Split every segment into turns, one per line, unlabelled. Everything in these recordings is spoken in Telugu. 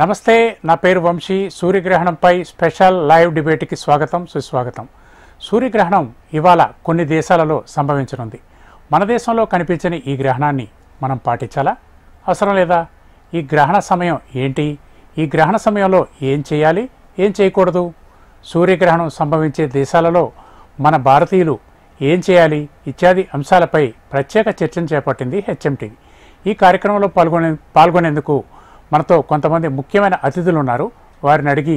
నమస్తే, నా పేరు వంశీ. సూర్యగ్రహణంపై స్పెషల్ లైవ్ డిబేట్కి స్వాగతం, సుస్వాగతం. సూర్యగ్రహణం ఇవాళ కొన్ని దేశాలలో సంభవించనుంది. మన దేశంలో కనిపించని ఈ గ్రహణాన్ని మనం పాటించాలా, అవసరం లేదా? ఈ గ్రహణ సమయం ఏంటి? ఈ గ్రహణ సమయంలో ఏం చేయాలి, ఏం చేయకూడదు? సూర్యగ్రహణం సంభవించే దేశాలలో మన భారతీయులు ఏం చేయాలి ఇత్యాది అంశాలపై ప్రత్యేక చర్చను చేపట్టింది హెచ్ఎంటీవీ. ఈ కార్యక్రమంలో పాల్గొనేందుకు మనతో కొంతమంది ముఖ్యమైన అతిథులు ఉన్నారు. వారిని అడిగి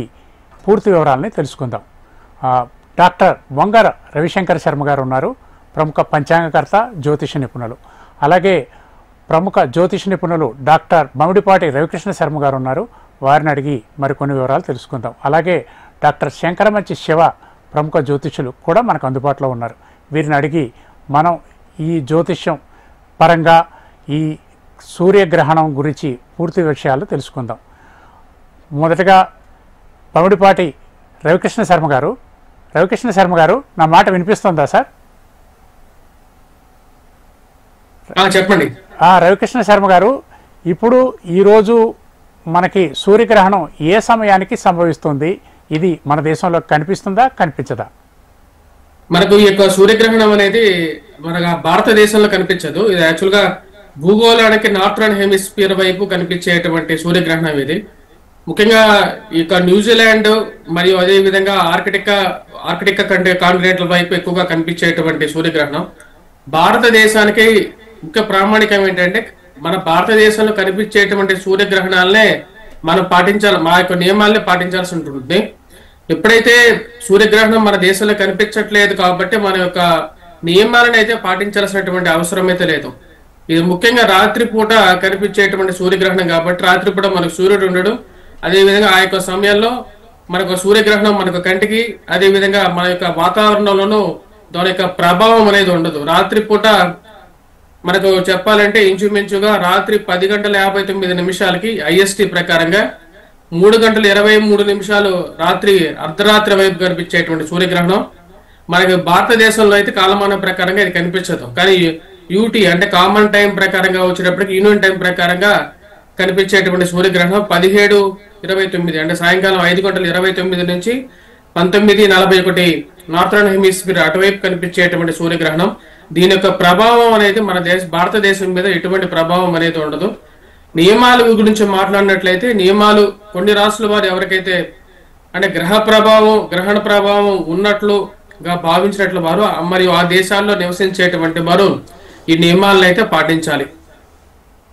పూర్తి వివరాలని తెలుసుకుందాం. డాక్టర్ వంగర రవిశంకర్ శర్మ గారు ఉన్నారు, ప్రముఖ పంచాంగకర్త, జ్యోతిష నిపుణులు. అలాగే ప్రముఖ జ్యోతిష నిపుణులు డాక్టర్ మమిడిపాటి రవికృష్ణ శర్మ గారు ఉన్నారు, వారిని అడిగి మరికొన్ని వివరాలు తెలుసుకుందాం. అలాగే డాక్టర్ శంకరమంచి శివ, ప్రముఖ జ్యోతిషులు కూడా మనకు అందుబాటులో ఉన్నారు. వీరిని అడిగి మనం ఈ జ్యోతిష్యం పరంగా ఈ సూర్యగ్రహణం గురించి పూర్తి విషయాలు తెలుసుకుందాం. మొదటగా పమిడిపాటి రవికృష్ణ శర్మ గారు. రవికృష్ణ శర్మ గారు, నా మాట వినిపిస్తుందా సార్?
చెప్పండి.
రవికృష్ణ శర్మ గారు, ఇప్పుడు ఈరోజు మనకి సూర్యగ్రహణం ఏ సమయానికి సంభవిస్తుంది? ఇది మన దేశంలో కనిపిస్తుందా, కనిపించదా?
మనకు ఈ యొక్క సూర్యగ్రహణం అనేది మన భారతదేశంలో కనిపించదు. ఇది యాక్చువల్ గా భూగోళానికి నార్థర్న్ హెమిస్ఫియర్ వైపు కనిపించేటువంటి సూర్యగ్రహణం ఇది. ముఖ్యంగా ఈ యొక్క న్యూజిలాండ్ మరియు అదే విధంగా ఆర్కిటిక్ కాంటినెంట్ల వైపు ఎక్కువగా కనిపించేటువంటి సూర్యగ్రహణం. భారతదేశానికి ముఖ్య ప్రామాణికం ఏంటంటే, మన భారతదేశంలో కనిపించేటువంటి సూర్యగ్రహణాలనే మనం పాటించాలి, మా యొక్క నియమాలనే పాటించాల్సి ఉంటుంది. ఎప్పుడైతే సూర్యగ్రహణం మన దేశంలో కనిపించట్లేదు కాబట్టి మన యొక్క నియమాలను అయితే పాటించాల్సినటువంటి అవసరం అయితే లేదు. ఇది ముఖ్యంగా రాత్రిపూట కనిపించేటువంటి సూర్యగ్రహణం కాబట్టి రాత్రిపూట మనకు సూర్యుడు ఉండడు. అదేవిధంగా ఆ యొక్క సమయంలో మనకు సూర్యగ్రహణం మనకు కంటికి, అదేవిధంగా మన యొక్క వాతావరణంలోనూ దాని యొక్క ప్రభావం అనేది ఉండదు. రాత్రిపూట మనకు చెప్పాలంటే ఇంచుమించుగా రాత్రి 10:59 IST ప్రకారంగా 3:23 రాత్రి అర్ధరాత్రి వైపు కనిపించేటువంటి సూర్యగ్రహణం. మనకి భారతదేశంలో అయితే కాలమానం ప్రకారంగా ఇది కనిపించదు, కానీ యూటీ అంటే కామన్ టైం ప్రకారంగా వచ్చేటప్పటికి యూనియన్ టైం ప్రకారంగా కనిపించేటువంటి సూర్యగ్రహణం 17:29 అంటే సాయంకాలం 5:29 నుంచి 19:41 నార్థర్న్ హెమిస్ఫియర్ అటువైపు కనిపించేటువంటి సూర్యగ్రహణం. దీని యొక్క ప్రభావం అనేది మన భారతదేశం మీద ఎటువంటి ప్రభావం అనేది ఉండదు. నియమాల గురించి మాట్లాడినట్లయితే, నియమాలు కొన్ని రాష్ట్రాల వారు ఎవరికైతే అంటే గ్రహణ ప్రభావం ఉన్నట్లుగా భావించినట్లు వారు మరియు ఆ దేశాల్లో నివసించేటువంటి వారు ఈ నియమాలను అయితే పాటించాలి.